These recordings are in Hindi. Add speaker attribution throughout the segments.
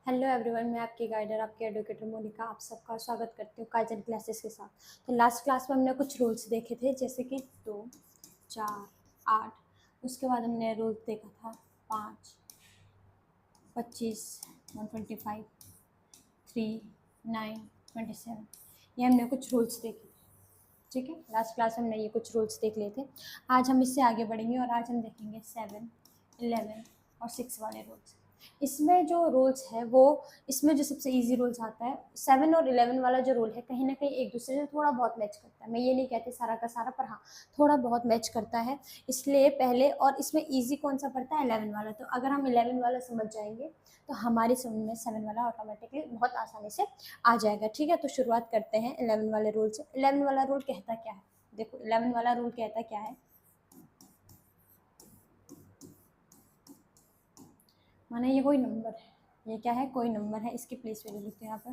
Speaker 1: हेलो एवरीवन, मैं आपकी गाइडर, आपकी एडुकेटर मोनिका आप सबका स्वागत करती हूँ काइजन क्लासेस के साथ। तो लास्ट क्लास में हमने कुछ रूल्स देखे थे, जैसे कि 2, 4, 8। उसके बाद हमने रूल्स देखा था 5, 25, 125, 3, 9, 27। ये हमने कुछ रूल्स देखे थे। ठीक है, लास्ट क्लास में हमने ये कुछ रूल्स देख लिए थे। आज हम इससे आगे बढ़ेंगे और आज हम देखेंगे 7, 11 और 6 वाले रूल्स। इसमें जो रूल्स है वो, इसमें जो सबसे इजी रूल्स आता है 7 और 11 वाला जो रूल है, कहीं ना कहीं एक दूसरे से थोड़ा बहुत मैच करता है। मैं ये नहीं कहती सारा का सारा, पर हाँ थोड़ा बहुत मैच करता है। इसलिए पहले, और इसमें इजी कौन सा पड़ता है? 11 वाला। तो अगर हम 11 वाला समझ जाएंगे तो हमारी समझ में 7 वाला ऑटोमेटिकली बहुत आसानी से आ जाएगा। ठीक है, तो शुरुआत करते हैं 11 वाले रूल से। 11 वाला रूल कहता क्या है? देखो, 11 वाला रूल कहता क्या है, माने ये कोई नंबर है, ये क्या है? कोई नंबर है। इसकी प्लेस वैल्यू लिखते हैं यहाँ पर।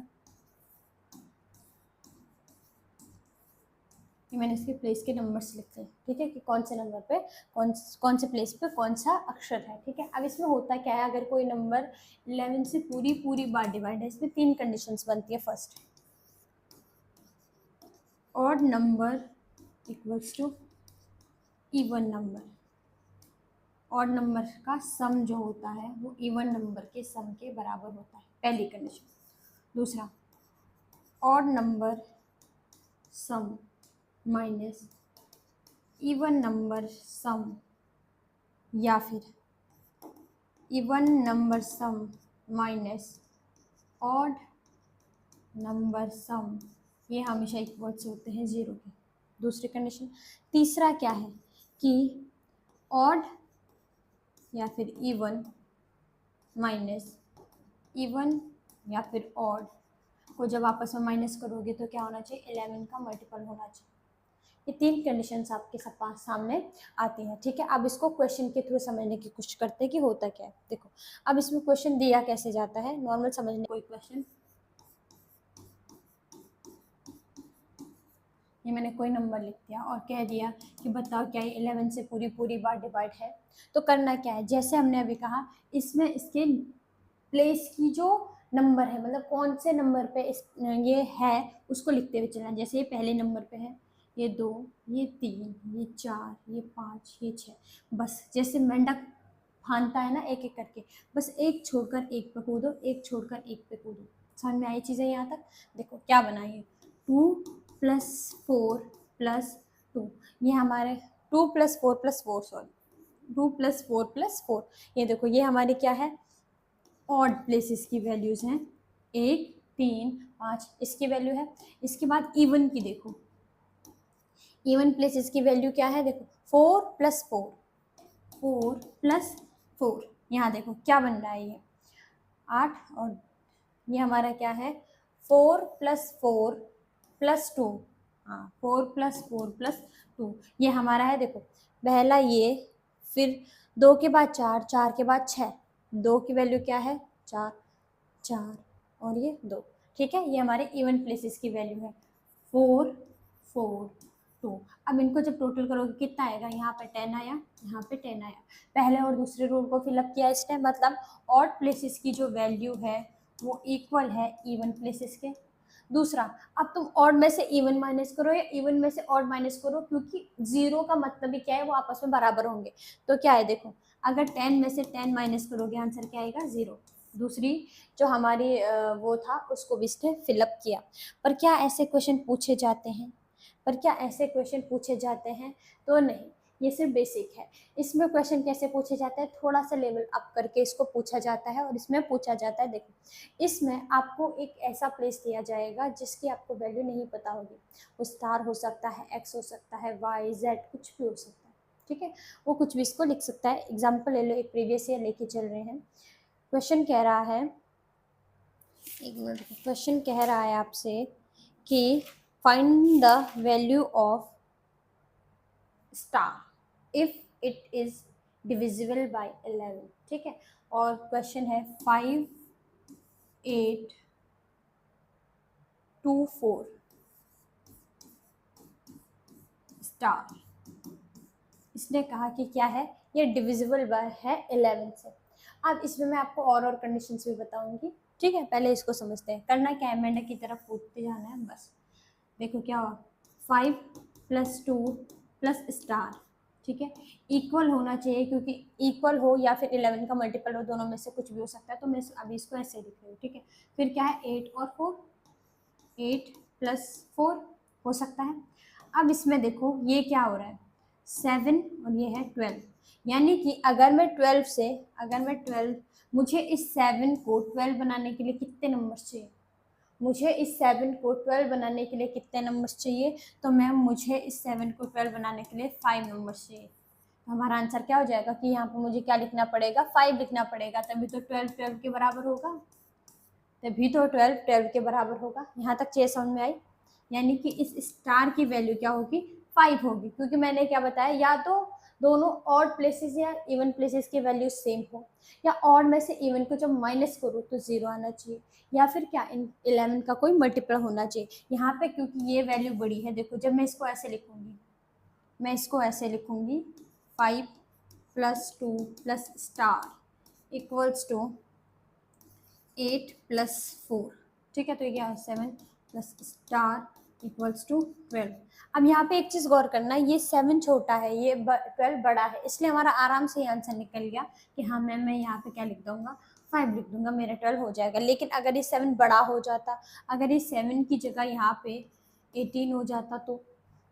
Speaker 1: ये मैंने इसके प्लेस के नंबर्स लिखे हैं, ठीक है, कि कौन से नंबर पे कौन से प्लेस पे कौन सा अक्षर है। ठीक है, अब इसमें होता क्या है, अगर कोई नंबर 11 से पूरी बार डिवाइड है, इसमें 3 कंडीशंस बनती है। First, odd number equals to even number. Odd number का सम जो होता है वो इवन नंबर के सम के बराबर होता है, पहली कंडीशन। दूसरा, ऑड नंबर सम माइनस इवन नंबर सम, या फिर इवन नंबर सम माइनस ऑड नंबर सम, ये हमेशा इक्वल से होते हैं 0 के। दूसरी कंडीशन। तीसरा क्या है कि ऑड या फिर इवन माइनस इवन या फिर ऑड को जब आपस में माइनस करोगे तो क्या होना चाहिए? 11 का मल्टीपल होना चाहिए। ये 3 कंडीशंस आपके सब सामने आती हैं। ठीक है, अब इसको क्वेश्चन के थ्रू समझने की कोशिश करते हैं कि होता क्या है। देखो, अब इसमें क्वेश्चन दिया कैसे जाता है, नॉर्मल समझने। कोई क्वेश्चन, ये मैंने कोई नंबर लिख दिया और कह दिया कि बताओ क्या ये 11 से पूरी बार डिवाइड है। तो करना क्या है, जैसे हमने अभी कहा, इसमें इसके प्लेस की जो नंबर है, मतलब कौन से नंबर पे ये है, उसको लिखते हुए चलना। जैसे ये पहले नंबर पे है, ये 2, ये 3, ये 4, ये 5, ये 6। बस जैसे मेंढक फांदता है ना, एक एक करके, बस एक छोड़कर एक पे कूदो, एक छोड़कर एक पे कूदो। समझ में आई चीज़ें यहाँ तक? देखो क्या बनाइए, 2 + 4 + 2, ये हमारे 2 + 4 + 4, सॉरी 2 + 4 + 4। ये देखो, ये हमारी क्या है? ऑड प्लेसेस की वैल्यूज हैं, 1, 3, 5 इसकी वैल्यू है। इसके बाद इवन की देखो, इवन प्लेसेस की वैल्यू क्या है? देखो 4 + 4, 4 + 4, यहाँ देखो क्या बन रहा है, ये 8, और ये हमारा क्या है? 4 + 4 + 2। हाँ, 4 + 4 + 2 ये हमारा है। देखो पहला ये, फिर 2 के बाद 4, 4 के बाद 6, 2 की वैल्यू क्या है? 4, 4 और ये 2। ठीक है, ये हमारे इवन प्लेसेस की वैल्यू है, 4, 4, 2। अब इनको जब टोटल करोगे कितना आएगा? यहाँ पे 10 आया, यहाँ पे 10 आया। पहले और दूसरे रूल को फिलअप किया इस टाइम, मतलब ऑड प्लेसेस की जो वैल्यू है वो इक्वल है इवन प्लेसेस के। दूसरा, अब तुम ऑड में से इवन माइनस करो या इवन में से ऑड माइनस करो, क्योंकि 0 का मतलब ही क्या है? वो आपस में बराबर होंगे। तो क्या है, देखो अगर 10 में से 10 माइनस करोगे, आंसर क्या आएगा? 0। दूसरी जो हमारी वो था, उसको भी इसने फिलअप किया। पर क्या ऐसे क्वेश्चन पूछे जाते हैं? तो नहीं, ये सिर्फ बेसिक है। इसमें क्वेश्चन कैसे पूछे जाते हैं? थोड़ा सा लेवल अप करके इसको पूछा जाता है। और इसमें पूछा जाता है, देखो इसमें आपको एक ऐसा प्लेस दिया जाएगा जिसकी आपको वैल्यू नहीं पता होगी। वो स्टार हो सकता है, एक्स हो सकता है, वाई, जेड, कुछ भी हो सकता है। ठीक है, वो कुछ भी इसको लिख सकता है। एग्जाम्पल ले लो, एक प्रीवियस ईयर लेके चल रहे हैं। क्वेश्चन कह रहा है, एक मिनट, क्वेश्चन कह रहा है आपसे कि find the value of star if it is divisible by 11। ठीक है, और क्वेश्चन है 5, 8, 2, 4 स्टार। इसने कहा कि क्या है? ये डिविजिबल बाय है 11 से। अब इसमें मैं आपको और कंडीशंस भी बताऊंगी। ठीक है, पहले इसको समझते हैं। करना क्या है, मेंढक की तरफ कूदते जाना है बस। देखो क्या हुआ, 5 + 2 + स्टार, ठीक है, इक्वल होना चाहिए, क्योंकि इक्वल हो या फिर 11 का मल्टीपल हो, दोनों में से कुछ भी हो सकता है। तो मैं अभी इसको ऐसे लिख रही हूँ, ठीक है। फिर क्या है, 8 और 4, 8 + 4 हो सकता है। अब इसमें देखो ये क्या हो रहा है, 7 और ये है 12, यानी कि अगर मैं 12 मुझे इस 7 को 12 बनाने के लिए कितने नंबर चाहिए, मुझे इस 7 को 12 बनाने के लिए कितने नंबर्स चाहिए, तो मैम मुझे इस 7 को 12 बनाने के लिए 5 नंबर्स चाहिए। तो हमारा आंसर क्या हो जाएगा कि यहाँ पर मुझे क्या लिखना पड़ेगा, 5 लिखना पड़ेगा, तभी तो 12 12 के बराबर होगा, तभी तो 12 12 के बराबर होगा। यहाँ तक चीज़ समझ में आई, यानी कि इस स्टार की वैल्यू क्या होगी, 5 होगी, क्योंकि मैंने क्या बताया, या तो दोनों ऑड प्लेसेस या इवन प्लेसेस की वैल्यू सेम हो, या ऑड में से इवन को जब माइनस करो तो 0 आना चाहिए, या फिर क्या इन 11 का कोई मल्टीपल होना चाहिए। यहाँ पे क्योंकि ये वैल्यू बड़ी है, देखो जब मैं इसको ऐसे लिखूंगी, मैं इसको ऐसे लिखूंगी, 5 + 2 + स्टार इक्वल्स टू 8 + 4, ठीक है। तो ये क्या है, 7 + स्टार इक्वल्स टू 12। अब यहाँ पे एक चीज़ गौर करना, ये 7 छोटा है, ये 12 बड़ा है, इसलिए हमारा आराम से आंसर निकल गया कि हाँ मैम मैं यहाँ पे क्या लिख दूंगा, 5 लिख दूंगा, मेरा 12 हो जाएगा। लेकिन अगर ये 7 बड़ा हो जाता, अगर ये 7 की जगह यहाँ पे 18 हो जाता, तो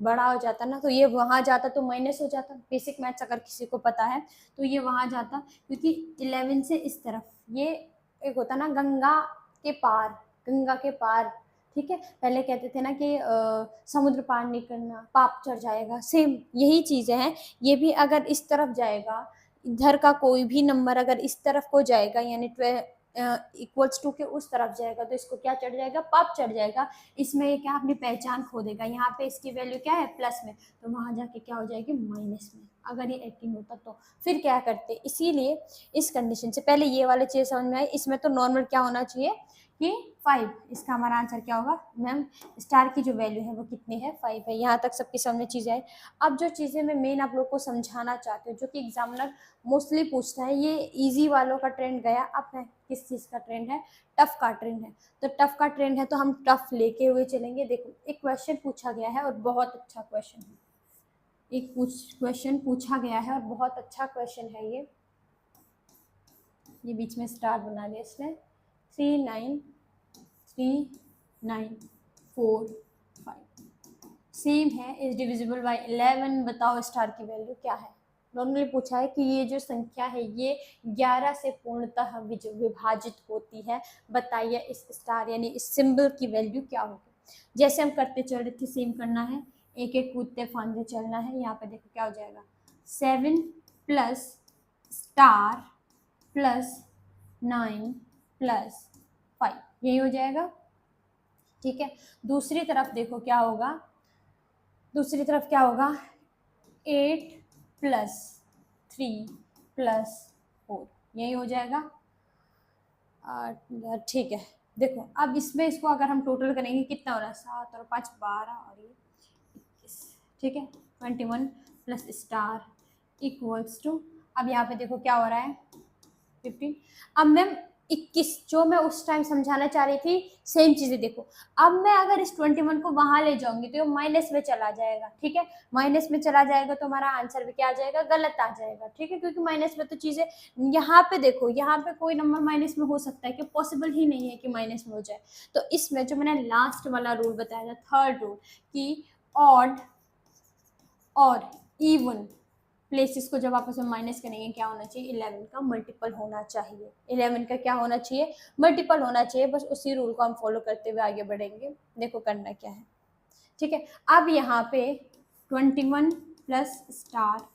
Speaker 1: बड़ा हो जाता ना, तो ये वहाँ जाता तो माइनस हो जाता। बेसिक मैथ्स अगर किसी को पता है तो ये वहाँ जाता, क्योंकि 11 से इस तरफ ये एक होता ना गंगा के पार, गंगा के पार, ठीक है। पहले कहते थे ना कि समुद्र पार नहीं करना, पाप चढ़ जाएगा, सेम यही चीज़ें हैं। ये भी अगर इस तरफ जाएगा, इधर का कोई भी नंबर अगर इस तरफ को जाएगा, यानी इक्वल्स टू के उस तरफ जाएगा, तो इसको क्या चढ़ जाएगा, पाप चढ़ जाएगा। इसमें ये क्या अपनी पहचान खो देगा। यहाँ पे इसकी वैल्यू क्या है, प्लस में, तो वहाँ जाके क्या हो जाएगी, माइनस में। अगर ये 18 होता तो फिर क्या करते, इसीलिए इस कंडीशन से पहले ये वाले चीज़ समझ में आई। इसमें तो नॉर्मल क्या होना चाहिए कि 5, इसका हमारा आंसर क्या होगा मैम, स्टार की जो वैल्यू है वो कितनी है, 5 है। यहाँ तक सबकी समझ चीज़ें है। अब जो चीज़ें मैं मेन आप लोग को समझाना चाहती हूँ, जो कि एग्जामिनर मोस्टली पूछता है, ये इजी वालों का ट्रेंड गया, अब है किस चीज़ का ट्रेंड है, टफ का ट्रेंड है। तो टफ का ट्रेंड है तो हम टफ लेके हुए चलेंगे। देखो एक क्वेश्चन पूछा गया है और बहुत अच्छा क्वेश्चन है, एक क्वेश्चन पूछा गया है और बहुत अच्छा क्वेश्चन है। ये बीच में स्टार बना दिया इसने, 3 9 3 9 4 5 सेम है, इज डिविजिबल बाय 11। बताओ स्टार की वैल्यू क्या है। नॉर्मली पूछा है कि ये जो संख्या है ये 11 से पूर्णतः विभाजित होती है, बताइए इस स्टार यानी इस सिंबल की वैल्यू क्या होगी। जैसे हम करते चल रहे थे सेम करना है, एक एक कूदते फांदते चलना है। यहाँ पे देखो क्या हो जाएगा, 7 + स्टार +9 + 5, यही हो जाएगा, ठीक है। दूसरी तरफ देखो क्या होगा, दूसरी तरफ क्या होगा, 8 + 3 + 4, यही हो जाएगा, ठीक है। देखो अब इसमें इसको अगर हम टोटल करेंगे कितना हो रहा है, 7 और 5 12 और ये 21, ठीक है। 21 + स्टार इक्वल्स टू, अब यहाँ पे देखो क्या हो रहा है, 15। अब मैम 21 जो मैं उस टाइम समझाना चाह रही थी, सेम चीज़ें देखो। अब मैं अगर इस 21 को वहाँ ले जाऊंगी तो ये माइनस में चला जाएगा, ठीक है। माइनस में चला जाएगा तो हमारा आंसर भी क्या आ जाएगा, गलत आ जाएगा, ठीक है। क्योंकि माइनस में तो चीज़ें, यहाँ पे देखो, यहाँ पे कोई नंबर माइनस में हो सकता है कि पॉसिबल ही नहीं है कि माइनस में हो जाए। तो इसमें जो मैंने लास्ट वाला रूल बताया था, थर्ड रूल, कि ऑड और इवन प्लेसेस को जब आपस में माइनस करेंगे क्या होना चाहिए, 11 का मल्टीपल होना चाहिए। 11 का क्या होना चाहिए, मल्टीपल होना चाहिए। बस उसी रूल को हम फॉलो करते हुए आगे बढ़ेंगे। देखो करना क्या है, ठीक है। अब यहाँ पे 21 + स्टार,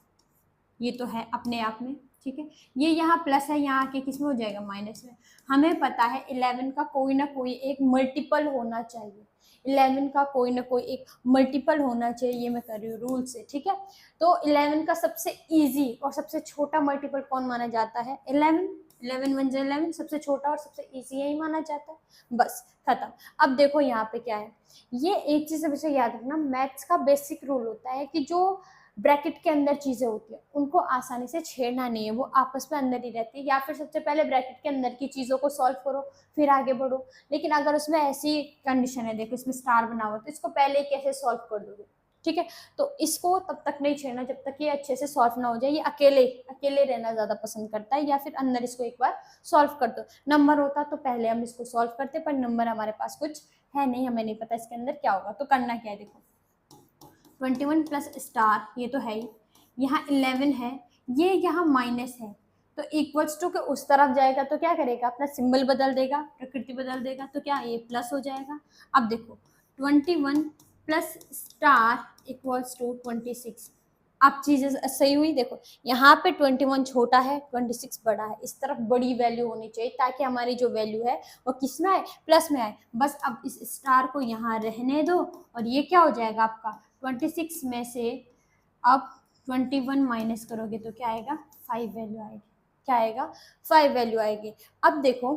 Speaker 1: ये तो है अपने आप में, ठीक है। ये यहाँ प्लस है, यहाँ आके किस में हो जाएगा, माइनस में। हमें पता है 11 का कोई ना कोई एक मल्टीपल होना चाहिए, 11 का कोई ना कोई एक मल्टीपल होना चाहिए, ये मैं कर रही हूँ रूल से, ठीक है। तो 11 का सबसे इजी और सबसे छोटा मल्टीपल कौन माना जाता है, 11। 11 1 11, सबसे छोटा और सबसे इजी यही माना जाता है, बस खत्म। अब देखो यहाँ पे क्या है, ये एक चीज़ हमेशा याद रखना, मैथ्स का बेसिक रूल होता है कि जो ब्रैकेट के अंदर चीज़ें होती है उनको आसानी से छेड़ना नहीं है, वो आपस में अंदर ही रहती है। या फिर सबसे पहले ब्रैकेट के अंदर की चीज़ों को सॉल्व करो फिर आगे बढ़ो। लेकिन अगर उसमें ऐसी कंडीशन है, देखो इसमें स्टार बना हुआ तो इसको पहले कैसे सॉल्व कर दोगे, ठीक है। तो इसको तब तक नहीं छेड़ना जब तक ये अच्छे से सॉल्व ना हो जाए। ये अकेले अकेले रहना ज़्यादा पसंद करता है, या फिर अंदर इसको एक बार सॉल्व कर दो। नंबर होता तो पहले हम इसको सॉल्व करते, पर नंबर हमारे पास कुछ है नहीं, हमें नहीं पता इसके अंदर क्या होगा। तो करना क्या है, देखो 21 प्लस स्टार ये तो है ही, यहाँ 11 है, ये यहाँ माइनस है, तो इक्वल्स टू के उस तरफ जाएगा तो क्या करेगा, अपना सिंबल बदल देगा, प्रकृति बदल देगा, तो क्या ये प्लस हो जाएगा। अब देखो 21 प्लस स्टार इक्वल्स टू 26। अब चीजें सही हुई। देखो यहाँ पे 21 छोटा है, 26 बड़ा है, इस तरफ बड़ी वैल्यू होनी चाहिए ताकि हमारी जो वैल्यू है वो किस में आए, प्लस में आए। बस अब इस स्टार को यहाँ रहने दो और ये क्या हो जाएगा आपका 26 में से अब 21 माइनस करोगे तो क्या आएगा 5 वैल्यू आएगी। क्या आएगा 5 वैल्यू आएगी। अब देखो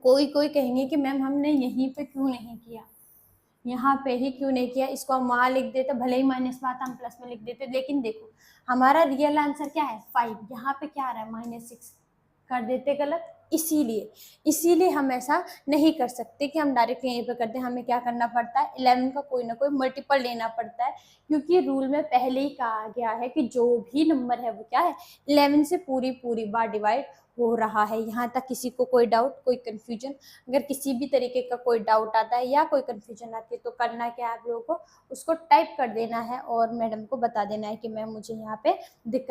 Speaker 1: कोई कोई कहेंगे कि मैम हमने यहीं पे क्यों नहीं किया, यहाँ पे ही क्यों नहीं किया, इसको हम वहाँ लिख देते, भले ही माइनस में आता हम प्लस में लिख देते। लेकिन देखो हमारा रियल आंसर क्या है 5, यहाँ पे क्या आ रहा है -6, कर देते गलत। इसीलिए हम ऐसा नहीं कर सकते कि हम डायरेक्ट यहीं पे करते हैं, हमें क्या करना पड़ता है 11 का कोई ना कोई मल्टीपल लेना पड़ता है, क्योंकि रूल में पहले ही कहा गया है कि जो भी नंबर है वो क्या है 11 से पूरी बार डिवाइड हो रहा है। यहाँ तक किसी को कोई डाउट, कोई कंफ्यूजन, अगर किसी भी तरीके का कोई डाउट आता है या कोई कंफ्यूजन आती है तो करना क्या है आप लोगों को, उसको टाइप कर देना है और मैडम को बता देना है कि मैम मुझे यहाँ पे दिक्कत